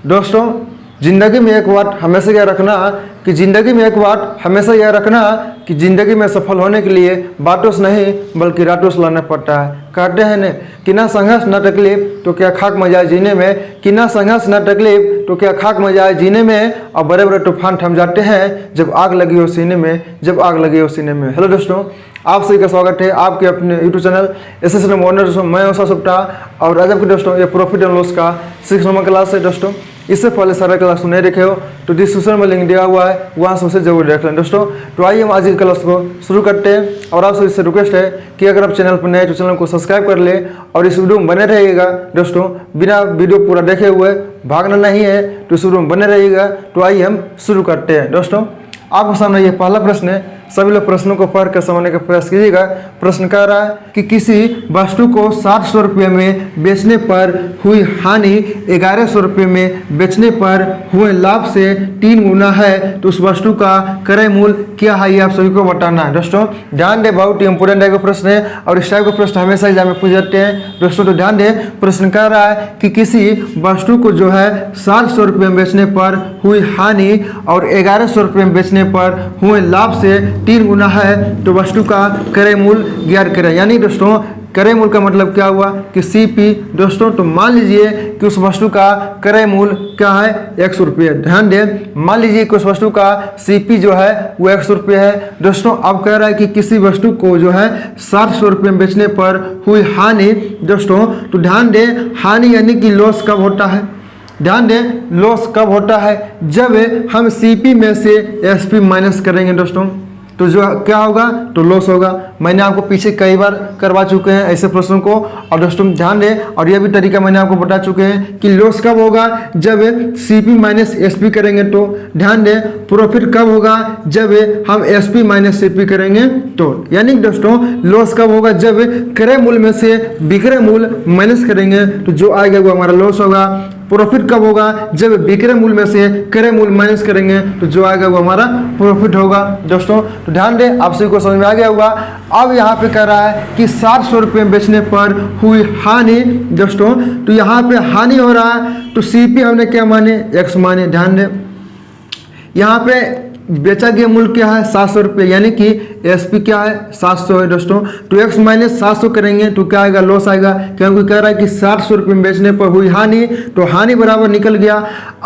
दोस्तों ज़िंदगी में एक बात हमेशा याद रखना कि ज़िंदगी में एक बात हमेशा याद रखना कि ज़िंदगी में सफल होने के लिए बातों से नहीं बल्कि रातों से लाना पड़ता है। कहते हैं न कि ना संघर्ष ना तकलीफ तो क्या खाक मजा है जीने में, कि ना संघर्ष ना तकलीफ तो क्या खाक मजा है जीने में। और बड़े बड़े तूफान थम जाते हैं जब आग लगी हो सीने में, जब आग लगी हो सीने में। हेलो दोस्तों, आप सभी का स्वागत है आपके अपने यूट्यूब चैनल एसएसएन मॉर्निंग। दोस्तों मैं हूं सप्ता और आज आपके दोस्तों ये प्रॉफिट एंड लॉस का 6 नंबर क्लास है। दोस्तों इससे पहले सारा क्लास नहीं देखे हो तो डिस्क्रिप्शन में लिंक दिया हुआ है, वहाँ से उसे जरूर देख लें। दोस्तों तो आइए हम आज की क्लास को शुरू करते हैं और आपसे इससे रिक्वेस्ट है कि अगर आप चैनल पर नए तो चैनल को सब्सक्राइब कर ले और इस वीडियो में बने रहिएगा। दोस्तों बिना वीडियो पूरा देखे हुए भागना नहीं है तो इस वीडियो में बने रहिएगा। तो आइए हम शुरू करते हैं। दोस्तों आपके सामने ये पहला प्रश्न है, सभी लोग प्रश्नों को पढ़ कर समझने का प्रयास कीजिएगा। प्रश्न कह रहा है कि किसी वस्तु को 700 रुपये में बेचने पर हुई हानि 1100 रुपये में बेचने पर हुए लाभ से 3 गुना है तो उस वस्तु का क्रय मूल्य क्या है, ये आप सभी को बताना है। दोस्तों ध्यान दें, बहुत ही इंपोर्टेंट टाइप का प्रश्न है और इस टाइप का प्रश्न हमेशा एग्जाम में पूछ जाते हैं। दोस्तों तो ध्यान दें, प्रश्न कह रहा है कि किसी वस्तु को जो है 700 रुपये में बेचने पर हुई हानि और 1100 रुपये में बेचने पर हुए लाभ से 3 गुना है तो वस्तु का क्रय मूल्य ज्ञात करें। यानी दोस्तों क्रय मूल्य का मतलब क्या हुआ कि सीपी। दोस्तों तो मान लीजिए कि उस वस्तु का क्रय मूल्य क्या है 100 रुपये। ध्यान दें, मान लीजिए कि उस वस्तु का सीपी जो है वो 100 रुपये है। दोस्तों अब कह रहा है कि किसी वस्तु को जो है 700 रुपये में बेचने पर हुई हानि। दोस्तों तो ध्यान दें, हानि यानी कि लॉस कब होता है, ध्यान दें लॉस कब होता है जब हम सीपी में से एसपी माइनस करेंगे। दोस्तों तो जो क्या होगा तो लॉस होगा। मैंने आपको पीछे कई बार करवा चुके हैं ऐसे प्रश्नों को और दोस्तों ध्यान दें, और यह भी तरीका मैंने आपको बता चुके हैं कि लॉस कब होगा जब सीपी माइनस एसपी करेंगे। तो ध्यान दें प्रॉफिट कब होगा जब हम एसपी माइनस सीपी करेंगे। तो यानी दोस्तों लॉस कब होगा जब क्रय मूल्य में से विक्रय मूल्य माइनस करेंगे तो जो आएगा वो हमारा लॉस होगा। प्रॉफिट कब होगा जब विक्रय मूल्य में से क्रय मूल्य माइनस करेंगे तो जो आएगा वो हमारा प्रॉफिट होगा। दोस्तों तो ध्यान दें, आप सभी को समझ में आ गया होगा। अब यहाँ पे कह रहा है कि 700 रुपये में बेचने पर हुई हानि। दोस्तों तो यहाँ पे हानि हो रहा है तो सीपी हमने क्या माने, एक्स माने। ध्यान दें यहाँ पे बेचा गया मूल्य क्या है 700 रुपये, यानी कि एसपी क्या है 700 है। दोस्तों तो एक्स माइनस 700 करेंगे तो क्या आएगा, लॉस आएगा, क्योंकि कह रहा है कि 700 रुपये में बेचने पर हुई हानि तो हानि बराबर निकल गया।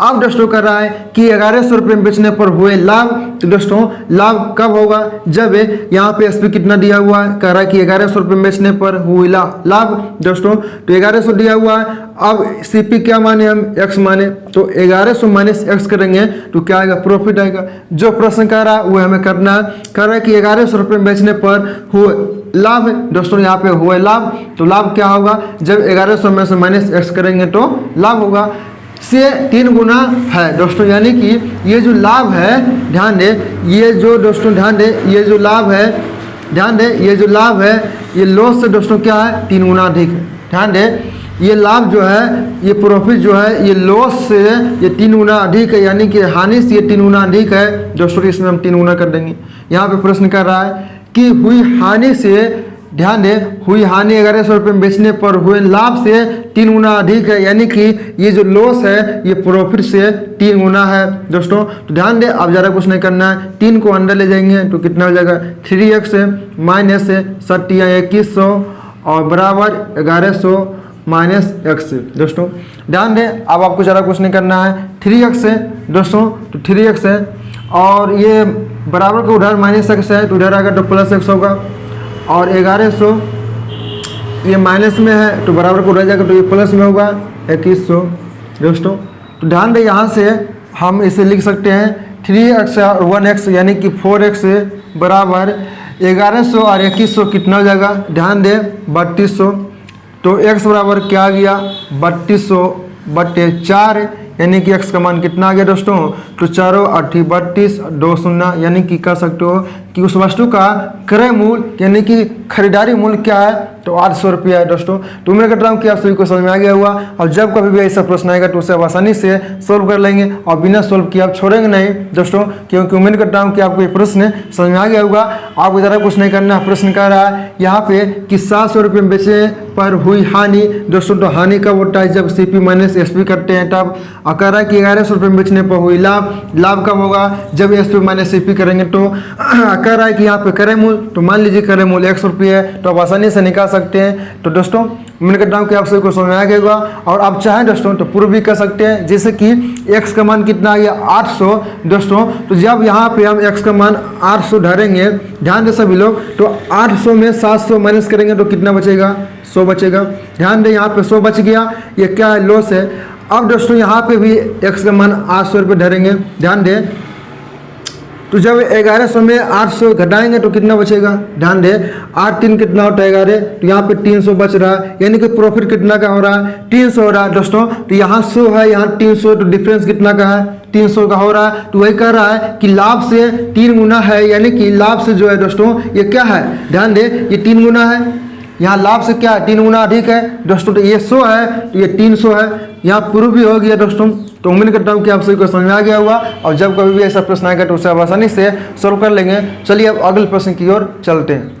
अब दोस्तों कह रहा है कि 1100 रुपये में बेचने पर हुए लाभ। तो दोस्तों लाभ कब होगा जब यहाँ पे एसपी कितना दिया हुआ है, कह रहा है कि 1100 रुपये में बेचने पर हुई लाभ। दोस्तों तो 1100 दिया हुआ है, अब सीपी क्या माने हम एक्स माने तो 1100 माइनस एक्स करेंगे तो क्या आएगा, प्रॉफिट आएगा। जो प्रश्न कह रहा है वो हमें करना है। कह रहा है कि 1100 रुपये में बेचने पर हुए लाभ है। दोस्तों यहाँ पे हुए लाभ तो लाभ क्या होगा जब 1100 में से माइनस एक्स करेंगे तो लाभ होगा से 3 गुना है। दोस्तों यानी कि ये जो लाभ है, ध्यान दें ये जो दोस्तों ध्यान दें ये जो लाभ है, ध्यान दें ये जो लाभ है ये लॉस से दोस्तों क्या है 3 गुना अधिक है। ध्यान दें ये लाभ जो है ये प्रॉफिट जो है ये लॉस से ये 3 गुना अधिक है, यानी कि हानि से ये 3 गुना अधिक है। दोस्तों इसमें हम 3 गुना कर देंगे। यहाँ पे प्रश्न कर रहा है कि हुई हानि से, ध्यान दें हुई हानि 1100 रुपये में बेचने पर हुए लाभ से 3 गुना अधिक है, यानी कि ये जो लॉस है ये प्रॉफिट से 3 गुना है। दोस्तों तो ध्यान दें अब ज़्यादा कुछ नहीं करना है, 3 को अंदर ले जाएंगे तो कितना हो जाएगा 3x माइनस 2100 और बराबर 1100 माइनस एक्स। दोस्तों ध्यान दें अब आपको ज़्यादा कुछ नहीं करना है, 3x है दोस्तों तो 3x है और ये बराबर का उधर माइनस एक्स है तो उधर आएगा तो प्लस एक्स होगा और 1100 ये माइनस में है तो बराबर को उधर जाएगा तो ये प्लस में होगा 2100। दोस्तों तो ध्यान दें यहाँ से हम इसे लिख सकते हैं 3x और 1x यानी कि 4x बराबर 1100 और 2100 कितना हो जाएगा, ध्यान दें 3200। तो x बराबर क्या आ गया 3200 बटे 4, यानी कि x का मान कितना आ गया दोस्तों तो 4 8 32 2 0, यानी कि कह सकते हो कि उस वस्तु का क्रय मूल्य यानी कि खरीदारी मूल्य क्या है, तो 800 रुपया है दोस्तों। तो उम्मीद करता हूँ कि आप सभी को समझ में आ गया हुआ, और जब कभी भी ऐसा प्रश्न आएगा तो उसे आप आसानी से सोल्व कर लेंगे और बिना सोल्व किए आप छोड़ेंगे नहीं दोस्तों, क्योंकि उम्मीद करता हूँ कि आपको ये प्रश्न समझ में आ गया होगा। आपको ज़्यादा कुछ नहीं करना। प्रश्न कह रहा है यहाँ पे कि 700 रुपये में बेचने पर हुई हानि दोस्तों, तो हानि कब होता है, जब CP माइनस SP करते हैं तब। और कह रहा है कि 1100 रुपये में बेचने पर हुई लाभ, लाभ कब होगा, जब SP माइनस CP करेंगे। तो कह रहा है कि यहाँ पे क्रय मूल्य, तो मान लीजिए क्रय मूल्य 100 रुपये है, तो आप आसानी से निकाल सकते हैं। तो दोस्तों उम्मीद करता हूँ कि आप सभी को समझ में आ गया होगा, और आप चाहें दोस्तों तो प्रूव भी कर सकते हैं। जैसे कि x का मान कितना आ गया 800 दोस्तों, तो जब यहाँ पे हम x का मान 800 धरेंगे, ध्यान दे सभी लोग, तो 800 में 700 माइनस करेंगे तो कितना बचेगा, 100 बचेगा। ध्यान दे यहाँ पे 100 बच गया, ये क्या है, लॉस है। अब दोस्तों यहाँ पे भी x का मान 800 रुपये धरेंगे, ध्यान दे, तो जब 1100 में 800 घटाएंगे तो कितना बचेगा, ध्यान दे, 8 3 कितना होता है 11, तो यहाँ पे 300 बच रहा है, यानी कि प्रॉफिट कितना का हो रहा है, 300 हो रहा है दोस्तों। तो यहाँ 100 है, यहाँ 300, तो डिफरेंस कितना का है, 300 का हो रहा है। तो वही कह रहा है कि लाभ से 3 गुना है, यानी कि लाभ से जो है दोस्तों ये क्या है, ध्यान दे, ये 3 गुना है, यहाँ लाभ से क्या है 3 गुना अधिक है दोस्तों। तो ये 100 है, तो ये 300 है, यहाँ प्रूफ भी हो गया दोस्तों। तो उम्मीद करता हूँ कि आप सभी को समझ में आ गया होगा, और जब कभी भी ऐसा प्रश्न आएगा तो उसे आप आसानी से सॉल्व कर लेंगे। चलिए अब अगले प्रश्न की ओर चलते हैं।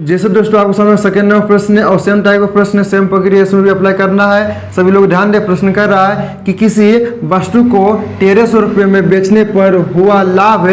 जैसे दोस्तों आपको समझ सेकेंड नंबर प्रश्न है, और सेम टाइप का प्रश्न है, सेम प्रक्रिया इसमें भी अप्लाई करना है। सभी लोग ध्यान दें। प्रश्न कर रहा है कि किसी वस्तु को 1300 रुपये में बेचने पर हुआ लाभ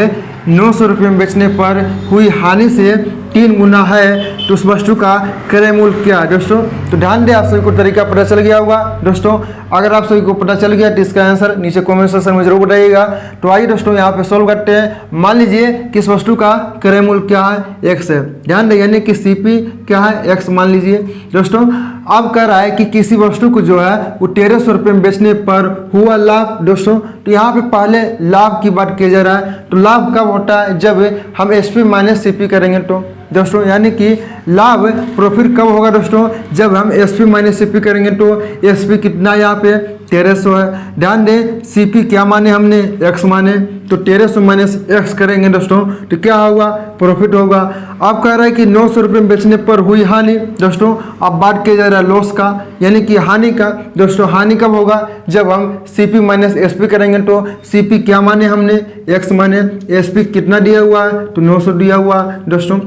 900 रुपये में बेचने पर हुई हानि से 3 गुना है, तो उस वस्तु का क्रय मूल्य क्या है दोस्तों। तो ध्यान दें, आप सभी को तरीका पता चल गया होगा दोस्तों। अगर आप सभी को पता चल गया तो इसका आंसर नीचे कमेंट सेक्शन में जरूर बताइएगा। तो आइए दोस्तों यहाँ पे सॉल्व करते हैं। मान लीजिए कि इस वस्तु का क्रय मूल्य क्या है, x है, ध्यान दें, यानी कि CP क्या है, x मान लीजिए दोस्तों। अब कह रहा है कि किसी वस्तु को जो है वो 1300 रुपये में बेचने पर हुआ लाभ दोस्तों। तो यहाँ पे पहले लाभ की बात किया जा रहा है। तो लाभ कब होता है, जब हम SP माइनस CP करेंगे तो दोस्तों, यानी कि लाभ प्रॉफिट कब होगा दोस्तों, जब हम SP माइनस CP करेंगे। तो SP कितना यहाँ पे 1300 है, ध्यान दें, CP क्या माने हमने, x माने, तो 1300 माइनस x करेंगे दोस्तों, तो क्या होगा, प्रॉफिट होगा। अब कह रहा है कि 900 रुपये में बेचने पर हुई हानि दोस्तों। अब बात किया जा रहा है लॉस का, यानी कि हानि का दोस्तों। हानि कब होगा, जब हम CP माइनस SP करेंगे। तो CP क्या माने हमने, x माने, SP कितना दिया हुआ है, तो 900 दिया हुआ दोस्तों।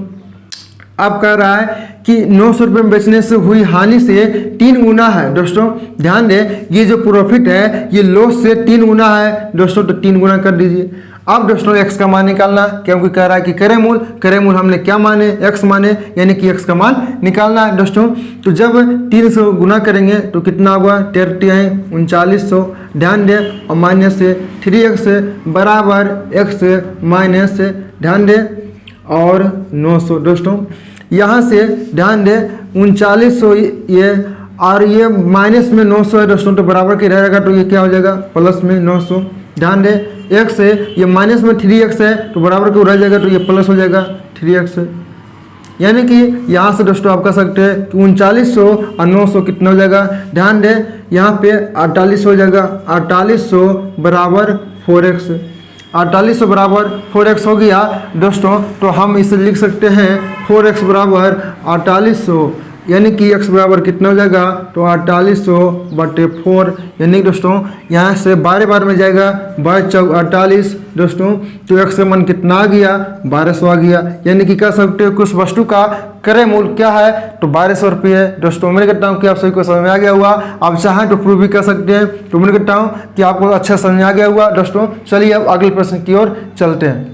अब कह रहा है कि 900 रुपये में बेचने से हुई हानि से 3 गुना है दोस्तों। ध्यान दें, ये जो प्रॉफिट है ये लॉस से 3 गुना है दोस्तों, तो 3 गुना कर दीजिए। अब दोस्तों x का मान निकालना, क्योंकि कह रहा है कि क्रय मूल्य हमने क्या माने, x माने, यानी कि x का मान निकालना है दोस्तों। तो जब 300 गुना करेंगे तो कितना होगा, 3900, ध्यान दें, और माइनस से 3x बराबर x माइनस, ध्यान दें, और 900 दोस्तों। यहाँ से ध्यान दें 3900 ये, और ये माइनस में 900 है दोस्तों, तो बराबर के रहेगा, तो ये क्या हो जाएगा, प्लस में 900। ध्यान दें, x है, ये माइनस में 3x है, तो बराबर के रह जाएगा, तो ये प्लस हो जाएगा 3x, यानी कि यहाँ से दोस्तों आप कह सकते हैं कि 3900 और 900 कितना हो जाएगा। ध्यान दें, यहाँ पे 48 हो जाएगा, 4800 बराबर 4x, 4800 बराबर 4x हो गया दोस्तों। तो हम इसे लिख सकते हैं 4x बराबर 4800, यानी कि x बराबर कितना हो जाएगा, तो 4800/4, यानी दोस्तों यहाँ से 12 बार में जाएगा, 12 चौक 48 दोस्तों। तो x का मान कितना आ गया, 1200 आ गया, यानी कि कह सकते हो कि उस वस्तु का क्रय मूल्य क्या है, तो 1200 रुपये है दोस्तों। उम्मीद करता हूँ कि आप सभी को समझ में आ गया हुआ। आप चाहें तो प्रूव भी कर सकते हैं। तो उम्मीद करता हूँ कि आपको अच्छा समझ में आ गया हुआ दोस्तों। चलिए अब अगले प्रश्न की ओर चलते हैं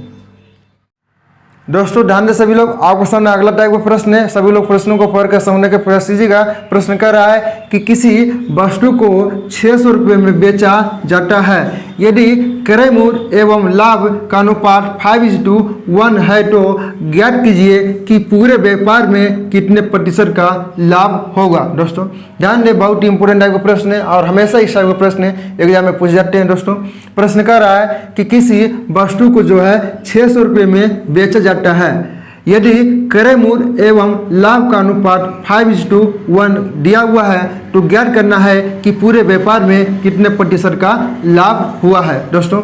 दोस्तों। ध्यान दें सभी लोग, आपके सामने अगला टाइप का प्रश्न है। सभी लोग प्रश्नों को पढ़ कर समझने का प्रयास कीजिएगा। प्रश्न कर रहा है कि किसी वस्तु को 600 रुपये में बेचा जाता है, यदि क्रय मूल्य एवं लाभ का अनुपात 5:1 है, तो ज्ञात कीजिए कि पूरे व्यापार में कितने प्रतिशत का लाभ होगा दोस्तों। ध्यान दें, बहुत ही इंपॉर्टेंट टाइप का प्रश्न है, और हमेशा इस टाइप का प्रश्न एग्जाम में पूछ जाते हैं दोस्तों। प्रश्न कर रहा है कि किसी वस्तु को जो है 600 रुपये में बेचा जाता है, यदि क्रय मूल्य एवं लाभ का अनुपात 5:1 दिया हुआ है, तो ज्ञात करना है कि पूरे व्यापार में कितने प्रतिशत का लाभ हुआ है दोस्तों।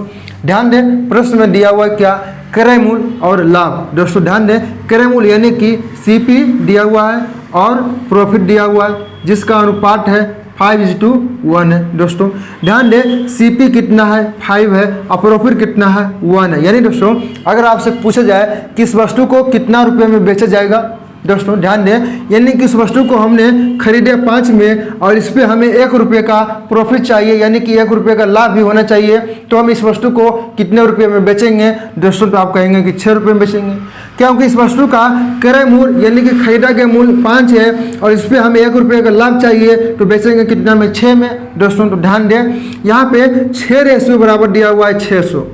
ध्यान दें, प्रश्न में दिया हुआ क्या, क्रय मूल्य और लाभ। दोस्तों ध्यान दें, क्रय मूल्य यानी कि सीपी दिया हुआ है और प्रॉफिट दिया हुआ है, जिसका अनुपात है 5:1 है। दोस्तों ध्यान दें, सीपी कितना है 5 है और प्रॉफिट कितना है 1 है। यानी दोस्तों अगर आपसे पूछा जाए कि इस वस्तु को कितना रुपये में बेचा जाएगा, दोस्तों ध्यान दें, यानी कि इस वस्तु को हमने खरीदे 5 में और इस पे हमें 1 रुपये का प्रॉफिट चाहिए, यानी कि 1 रुपये का लाभ भी होना चाहिए, तो हम इस वस्तु को कितने रुपये में बेचेंगे दोस्तों? तो आप कहेंगे कि 6 रुपये में बेचेंगे, क्योंकि इस वस्तु का क्रय मूल्य यानी कि खरीदा गया मूल्य 5 है और इस पर हमें 1 रुपये का लाभ चाहिए, तो बेचेंगे कितना में? 6 में। दोस्तों तो ध्यान दें, यहाँ पे 6 रेशियो बराबर दिया हुआ है 600।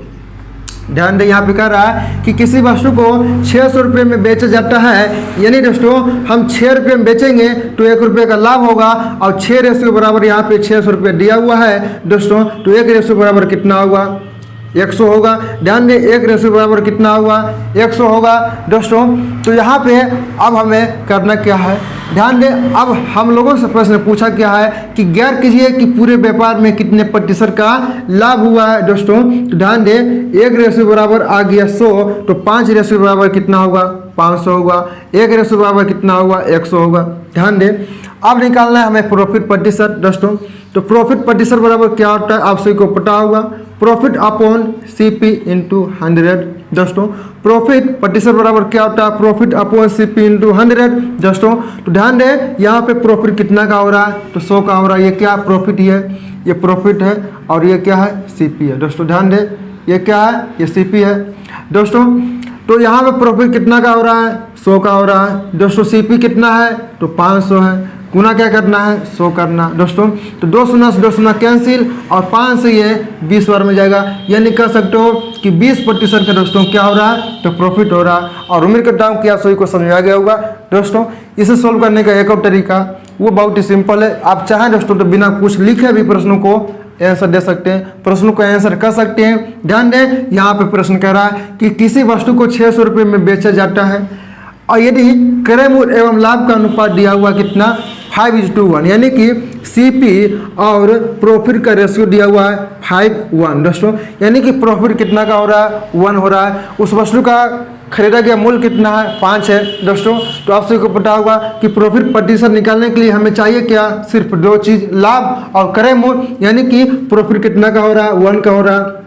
ध्यान दें, यहाँ पे कह रहा है कि किसी वस्तु को 600 रुपये में बेचा जाता है, यानी दोस्तों हम 6 रुपये में बेचेंगे तो 1 रुपये का लाभ होगा और 6 रेशियो बराबर यहाँ पे 600 रुपये दिया हुआ है दोस्तों, तो 1 रेशियो बराबर कितना होगा? 100 होगा। ध्यान दें, 1 रेशियो बराबर कितना होगा? 100 होगा दोस्तों। तो यहाँ पे अब हमें करना क्या है? ध्यान दें, अब हम लोगों से प्रश्न पूछा क्या है कि ज्ञात कीजिए कि पूरे व्यापार में कितने प्रतिशत का लाभ हुआ है दोस्तों। तो ध्यान दें, 1 रेशियो बराबर आ गया 100, तो 5 रेशियो बराबर कितना होगा? 500 होगा। 1 रेशियो बराबर कितना होगा? 100 होगा। ध्यान दें, अब निकालना है हमें प्रॉफिट प्रतिशत दोस्तों। तो प्रॉफिट प्रतिशत बराबर क्या होता है? आप सभी को पता होगा, प्रॉफिट अपॉन सीपी इंटू 100 दोस्तों। प्रॉफिट प्रतिशत बराबर क्या होता है? प्रॉफिट अपॉन सीपी इंटू 100 दोस्तों। तो ध्यान दें, यहाँ पे प्रॉफिट कितना का हो रहा है? तो 100 का हो रहा है। ये क्या प्रॉफिट है? ये प्रॉफिट है और ये क्या है? सीपी है दोस्तों। ध्यान दें, ये क्या है? ये सीपी है दोस्तों। तो यहाँ पे प्रॉफिट कितना का हो रहा है? 100 का हो रहा है दोस्तों। सीपी कितना है? तो 500 है। गुना क्या करना है? 100 करना दोस्तों। तो 2 शून्य से 2 शून्य कैंसिल और 5 से ये 20 बार में जाएगा, यानी कह सकते हो कि 20% का दोस्तों क्या हो रहा है? तो प्रॉफिट हो रहा है। और उम्मीद करता हूँ कि आप सभी को समझ आ गया होगा दोस्तों। इसे सोल्व करने का एक और तरीका वो बहुत ही सिंपल है। आप चाहें दोस्तों तो बिना कुछ लिखे भी प्रश्नों को आंसर दे सकते हैं, प्रश्नों को आंसर कर सकते हैं। ध्यान दें, यहाँ पे प्रश्न कह रहा है कि किसी वस्तु को 600 रुपये में बेचा जाता है और यदि क्रय मूल्य एवं लाभ का अनुपात दिया हुआ कितना? 5:1, यानी कि सीपी और प्रॉफिट का रेशियो दिया हुआ है 5:1 दोस्तों। यानी कि प्रॉफिट कितना का हो रहा है? 1 हो रहा है। उस वस्तु का खरीदा गया मूल्य कितना है? 5 है दोस्तों। तो आप सभी को पता होगा कि प्रॉफिट प्रतिशत निकालने के लिए हमें चाहिए क्या? सिर्फ 2 चीज, लाभ और क्रय मूल्य। यानी कि प्रॉफिट कितना का हो रहा है? 1 का हो रहा है।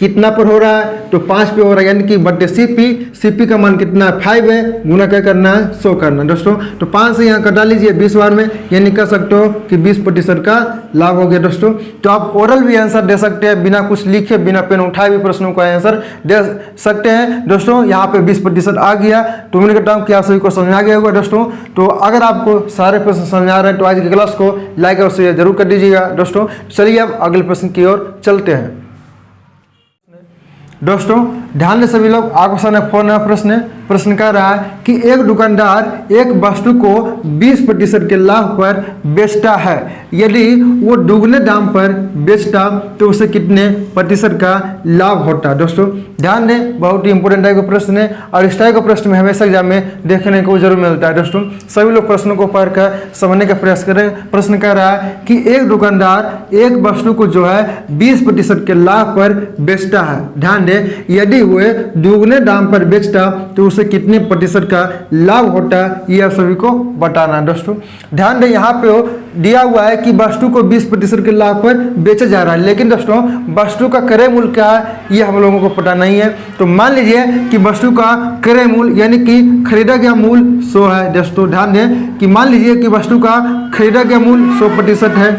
कितना पर हो रहा है? तो 5 पे हो रहा है, यानी कि बटे सीपी का मान कितना है? 5 है। गुना क्या करना है? 100 करना दोस्तों। तो 5 से यहाँ कटा लीजिए 20 बार में, यानी कह सकते हो कि 20% का लाभ हो गया दोस्तों। तो आप ओरल भी आंसर दे सकते हैं, बिना कुछ लिखे, बिना पेन उठाए भी प्रश्नों का आंसर दे सकते हैं दोस्तों। यहाँ पे 20% आ गया। तो उम्मीद करता हूँ कि आप सभी को समझ आ गया होगा दोस्तों। तो अगर आपको सारे प्रश्न समझ आ रहे हैं तो आज की क्लास को लाइक और शेयर जरूर कर दीजिएगा दोस्तों। चलिए अब अगले प्रश्न की ओर चलते हैं दोस्तों। ध्यान दें सभी लोग, आपके सामने फोन प्रश्न कर रहा है कि एक दुकानदार एक वस्तु को 20% के लाभ पर बेचता है, यदि वो दुगने दाम पर बेचता तो उसे कितने प्रतिशत का लाभ होता? दोस्तों ध्यान दें, बहुत ही इंपॉर्टेंट टाइप का प्रश्न है और इस टाइप का प्रश्न में हमेशा एग्जाम में देखने को जरूर मिलता है दोस्तों। सभी लोग प्रश्नों को पढ़कर समझने का प्रयास करें। प्रश्न कर रहा है कि एक दुकानदार एक वस्तु को जो है 20% के लाभ पर बेचता है। ध्यान दें, यदि वह दुगने दाम पर बेचता तो उसे कितने प्रतिशत का लाभ होता, ये आप सभी को बताना है दोस्तों। ध्यान दें, यहाँ पे दिया हुआ है कि वस्तु को 20% के लाभ पर बेचा जा रहा है, लेकिन दोस्तों वस्तु का क्रय मूल्य क्या है ये हम लोगों को पता नहीं है। तो मान लीजिए कि वस्तु का क्रय मूल्य यानी कि खरीदा गया मूल्य 100 है दोस्तों। ध्यान दें कि मान लीजिए कि वस्तु का खरीदा गया मूल्य 100% है।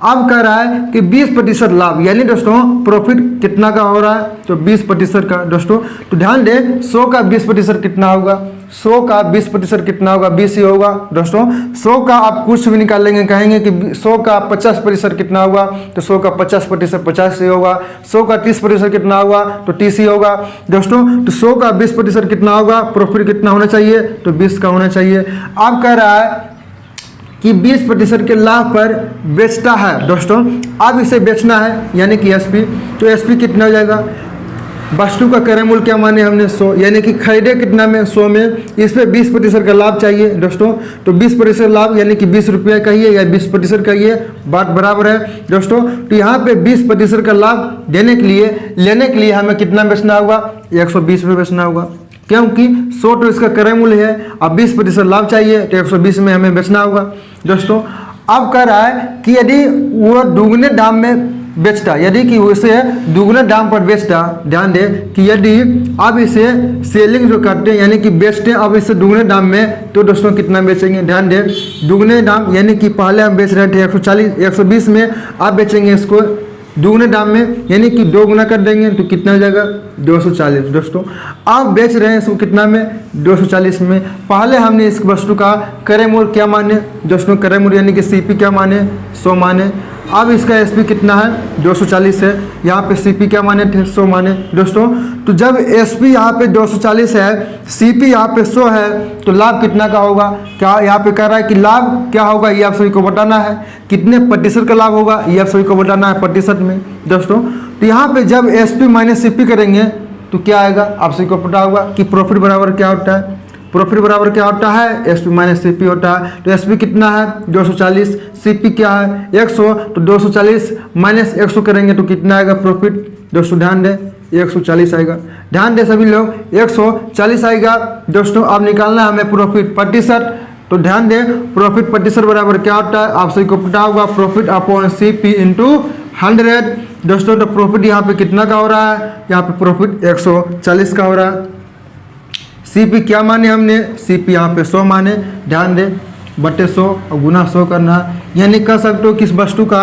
अब कह रहा है कि 20% लाभ, यानी दोस्तों प्रॉफिट कितना का हो रहा है? तो 20% का दोस्तों। तो ध्यान दें, 100 का 20% कितना होगा? 100 का 20% कितना होगा? 20 ही होगा दोस्तों। 100 का आप कुछ भी निकाल लेंगे, कहेंगे कि 100 का 50% कितना होगा? तो 100 का 50% 50 ही होगा। 100 का 30% कितना होगा? तो 30 ही होगा दोस्तों। तो 100 का 20% कितना होगा? प्रॉफिट कितना होना चाहिए? तो 20 का होना चाहिए। अब कह रहा है कि 20% के लाभ पर बेचता है दोस्तों। अब इसे बेचना है यानी कि एसपी, तो एसपी कितना हो जाएगा? वस्तु का क्रय मूल्य क्या माने हमने 100, यानी कि खरीदे कितना में 100 में, इस पे 20% का लाभ चाहिए दोस्तों। तो 20% लाभ यानी कि 20 रुपये का ही है या 20% का ही है, बात बराबर है दोस्तों। तो यहाँ पे 20% का लाभ देने के लिए लेने के लिए हमें कितना बेचना होगा, 120 रुपये बेचना होगा, क्योंकि 100 तो इसका क्रय मूल्य है। अब 20% लाभ चाहिए तो 120 में हमें बेचना होगा दोस्तों। अब कह रहा है कि यदि वो दुगने दाम में बेचता, यदि कि उसे दुगने दाम पर बेचता, ध्यान दे कि यदि अब इसे सेलिंग जो करते हैं यानी कि बेचते हैं अब इसे दुगने दाम में, तो दोस्तों कितना बेचेंगे, ध्यान दे दुगने दाम यानी कि पहले हम बेच रहे थे 120 में, अब बेचेंगे इसको दुगने दाम में यानी कि 2 गुना कर देंगे तो कितना हो जाएगा 240 दोस्तों। अब बेच रहे हैं इसको कितना में, 240 में। पहले हमने इस वस्तु का क्रय मूल्य क्या माने दोस्तों, क्रय मूल्य यानी कि सीपी क्या माने 100 माने। अब इसका एसपी कितना है 240 है, यहाँ पे सीपी क्या माने थे 100 माने दोस्तों। तो जब एसपी यहाँ पे 240 है, सीपी यहाँ पे 100 है, तो लाभ कितना का होगा, क्या यहाँ पे कह रहा है कि लाभ क्या होगा ये आप सभी को बताना है, कितने प्रतिशत का लाभ होगा ये आप सभी को बताना है प्रतिशत में दोस्तों। तो यहाँ पे जब एसपी माइनस सीपी करेंगे तो क्या आएगा, आप सभी को पता होगा कि प्रॉफिट बराबर क्या होता है, प्रॉफिट बराबर क्या होता है एसपी माइनस सीपी होता है। तो एसपी कितना है 240, सीपी क्या है 100, तो 240 माइनस 100 करेंगे तो कितना आएगा प्रॉफिट दोस्तों, ध्यान दें 140 आएगा, ध्यान दें सभी लोग 140 आएगा दोस्तों। अब निकालना है हमें प्रॉफिट प्रतिशत, तो ध्यान दें प्रॉफिट प्रतिशत बराबर क्या होता है, आप सभी को पता होगा प्रॉफिट अपॉन सीपी इंटू 100 दोस्तों। तो प्रॉफिट यहाँ पे कितना का हो रहा है, यहाँ पे प्रॉफिट 140 का हो रहा है। सीपी क्या माने हमने, सीपी यहाँ पे 100 माने, ध्यान दे बटे 100 और गुना 100 करना, यानी कह सकते हो कि इस वस्तु का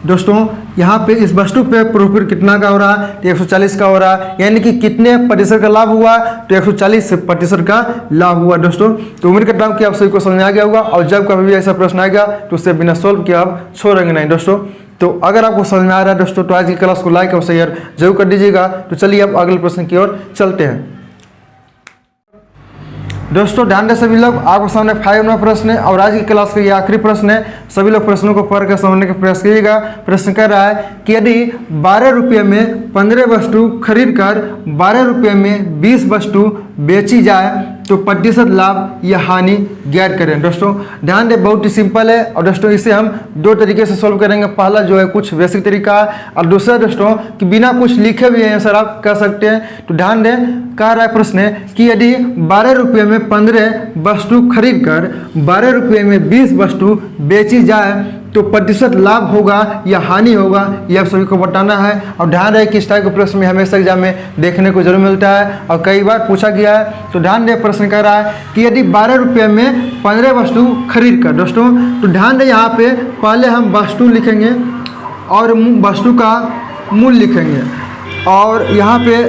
दोस्तों यहाँ पे इस वस्तु पे प्रॉफिट कितना का हो रहा है, तो 140 का हो रहा है, यानी कि कितने प्रतिशत का लाभ हुआ, तो 140% का लाभ हुआ दोस्तों। तो उम्मीद करता हूँ कि आप सभी को समझ आ गया होगा, और जब कभी भी ऐसा प्रश्न आएगा तो उससे बिना सोल्व किए आप छोड़ेंगे नहीं दोस्तों। तो अगर आपको समझ में आ रहा है दोस्तों तो आज की क्लास को लाइक और शेयर जरूर कर दीजिएगा। तो चलिए अब अगले प्रश्न की ओर चलते हैं दोस्तों। ध्यान दें सभी लोग, आपके सामने 5 नंबर प्रश्न है और आज की क्लास का ये आखिरी प्रश्न है। सभी लोग प्रश्नों को पढ़ कर समझने का प्रयास कीजिएगा। प्रश्न कर रहा है कि यदि 12 रुपये में 15 वस्तु खरीद कर 12 रुपये में 20 वस्तु बेची जाए तो प्रतिशत लाभ या हानि ज्ञात करें दोस्तों। ध्यान दें बहुत ही सिंपल है, और दोस्तों इसे हम 2 तरीके से सॉल्व करेंगे। पहला जो है कुछ बेसिक तरीका है, और दूसरा दोस्तों कि बिना कुछ लिखे भी है सर आप कर सकते हैं। तो ध्यान दें, कह रहा है प्रश्न कि यदि 12 रुपये में 15 वस्तु खरीद कर 12 रुपये में 20 वस्तु बेची जाए तो प्रतिशत लाभ होगा या हानि होगा, ये आप सभी को बताना है। और ध्यान रहे कि इस टाइप के प्रश्न में हमेशा एग्जाम में देखने को जरूर मिलता है और कई बार पूछा गया है। तो ध्यान दें, प्रश्न कह रहा है कि यदि 12 रुपये में 15 वस्तु खरीद कर दोस्तों, तो ध्यान दें यहाँ पे पहले हम वस्तु लिखेंगे और वस्तु का मूल्य लिखेंगे, और यहाँ पे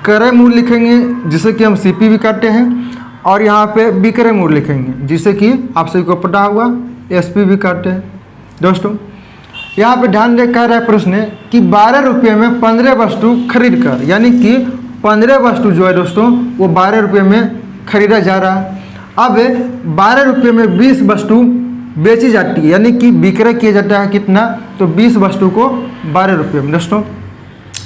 क्रय मूल्य लिखेंगे जिसे कि हम सीपी भी करते हैं, और यहाँ पे विक्रय मूल्य लिखेंगे जिसे कि आप सभी को पता होगा एसपी भी करते हैं दोस्तों। यहाँ पे ध्यान दे कह रहा है प्रश्न कि 12 रुपये में 15 वस्तु खरीद कर, यानी कि 15 वस्तु जो है दोस्तों वो 12 रुपये में खरीदा जा रहा है। अब 12 रुपये में 20 वस्तु बेची जाती है, यानी कि विक्रय किया जाता है कितना, तो 20 वस्तु को 12 रुपये में दोस्तों।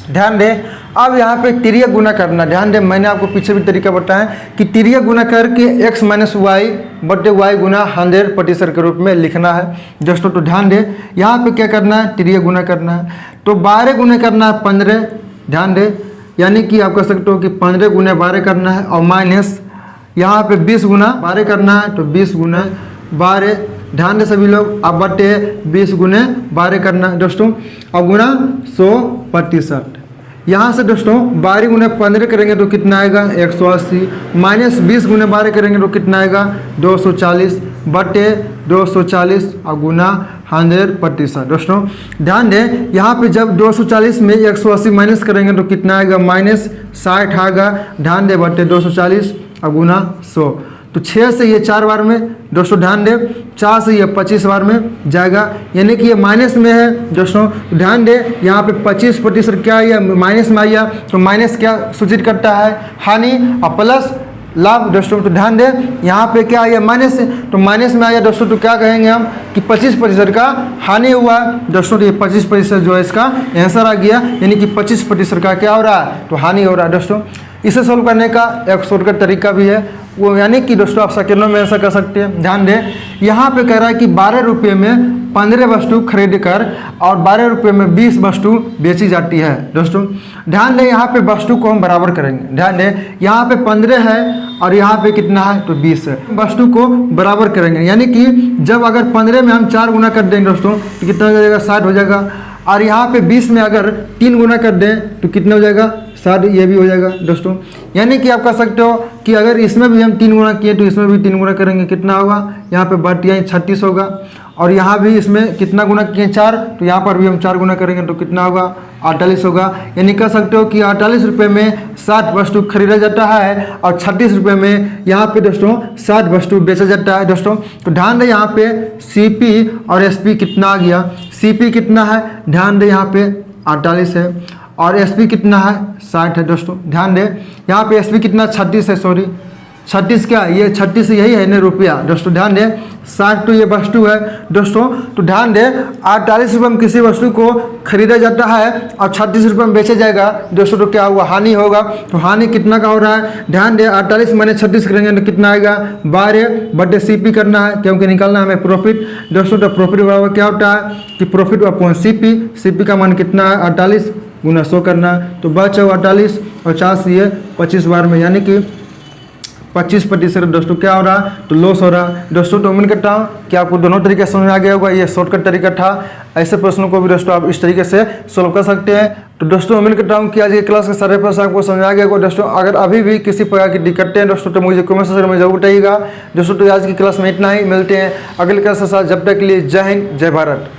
ध्यान दें, अब यहाँ पे तिर्यक गुना करना, ध्यान दें मैंने आपको पीछे भी तरीका बताया कि तिर्यक गुना करके x माइनस वाई बटे वाई गुना 100% के रूप में लिखना है दोस्तों। तो ध्यान दें यहाँ पे क्या करना है, तिर्यक गुना करना है। तो 12 गुना करना है 15, ध्यान दें, यानी कि आप कह सकते हो कि 15 गुना 12 करना है, और माइनस यहाँ पे 20 गुना 12 करना है, तो 20 गुना 12, ध्यान दें सभी लोग, अब बटे 20 गुने 12 करना है दोस्तों, और गुना 100%। यहाँ से दोस्तों 12 गुने 15 करेंगे तो कितना आएगा 180, माइनस 20 गुने 12 करेंगे तो कितना आएगा 240 बटे 240 और गुना 100% दोस्तों। ध्यान दें यहाँ पे जब 240 में 180 माइनस करेंगे तो कितना आएगा माइनस 60 आएगा, ध्यान दें बटे 240 और गुना 100। तो 6 से ये 4 बार में दोस्तों, ध्यान दें 4 से ये 25 बार में जाएगा, यानी कि ये माइनस में है दोस्तों। ध्यान दें यहाँ पे 25% क्या है, माइनस में आया, तो माइनस क्या सूचित करता है हानि, और प्लस लाभ दोस्तों। तो ध्यान दें यहाँ पे क्या आया माइनस, तो माइनस में आया दोस्तों, तो क्या कहेंगे हम कि 25% का हानि हुआ दोस्तों। तो ये 25% जो है इसका आंसर आ गया, यानी कि 25% का क्या हो रहा है, तो हानि हो रहा है दोस्तों। इसे सोल्व करने का एक शॉर्टकट तरीका भी है, वो यानी कि दोस्तों आप सेकेंडों में ऐसा कर सकते हैं। ध्यान दें यहाँ पे कह रहा है कि 12 रुपये में 15 वस्तु खरीद कर और 12 रुपये में 20 वस्तु बेची जाती है दोस्तों। ध्यान दें यहाँ पे वस्तु को हम बराबर करेंगे। ध्यान दें यहाँ पे 15 है और यहाँ पे कितना है, तो 20 है। वस्तु को बराबर करेंगे, यानी कि जब अगर 15 में हम 4 गुना कर देंगे दोस्तों तो कितना हो जाएगा, 60 हो जाएगा। और यहाँ पे 20 में अगर 3 गुना कर दें तो कितना हो जाएगा, 60, ये भी हो जाएगा दोस्तों। यानी कि आप कह सकते हो कि अगर इसमें भी हम 3 गुना किए तो इसमें भी 3 गुना करेंगे, कितना होगा, यहाँ पे बटिया 36 होगा। और यहाँ भी इसमें कितना गुना किए, 4, तो यहाँ पर भी हम 4 गुना करेंगे तो कितना होगा, 48 होगा। यानी कह सकते हो कि 48 रुपये में 60 वस्तु खरीदा जाता है और 36 रुपये में यहाँ पे दोस्तों 60 वस्तु बेचा जाता है दोस्तों। तो ध्यान दें यहाँ पे CP और SP कितना आ गया, CP कितना है, ध्यान दें यहाँ पे 48 है और SP कितना है, 60 है दोस्तों। ध्यान दें यहाँ पे SP कितना, 36 है, सॉरी 36 क्या, ये 36 यही है ना रुपया दोस्तों। ध्यान दें 60 तो ये वस्तु है दोस्तों। तो ध्यान दें 48 रुपये में किसी वस्तु को खरीदा जाता है और 36 रुपये में बेचा जाएगा दोस्तों, तो क्या हुआ, हानि होगा। तो हानि कितना का हो रहा है, ध्यान दें 48 मैंने 36 करेंगे तो कितना आएगा, 12 CP करना है क्योंकि निकालना है हमें प्रॉफिट दोस्तों। तो प्रॉफिट बराबर क्या होता है कि प्रॉफिट अपॉन CP का मान कितना है, 48 गुना 100 करना है। तो बचा 48 और 50 ये 25 बार में, यानी कि 25% दोस्तों क्या हो रहा है, तो लॉस हो रहा है दोस्तों। तो उम्मीद करता हूँ कि आपको दोनों तरीके समझ में आ गया होगा। ये शॉर्टकट तरीका था, ऐसे प्रश्नों को भी दोस्तों आप इस तरीके से सोल्व कर सकते हैं। तो दोस्तों उम्मीद करता हूँ कि आज के क्लास के सारे प्रश्न आपको समझ आ गया होगा दोस्तों। अगर अभी भी किसी प्रकार की दिक्कतें हैं दोस्तों तो मुझे कमेंट सेक्शन में जरूर बताइएगा दोस्तों। तो आज की क्लास में इतना ही, मिलते हैं अगले क्लास के साथ। जब तक के लिए जय हिंद, जय भारत।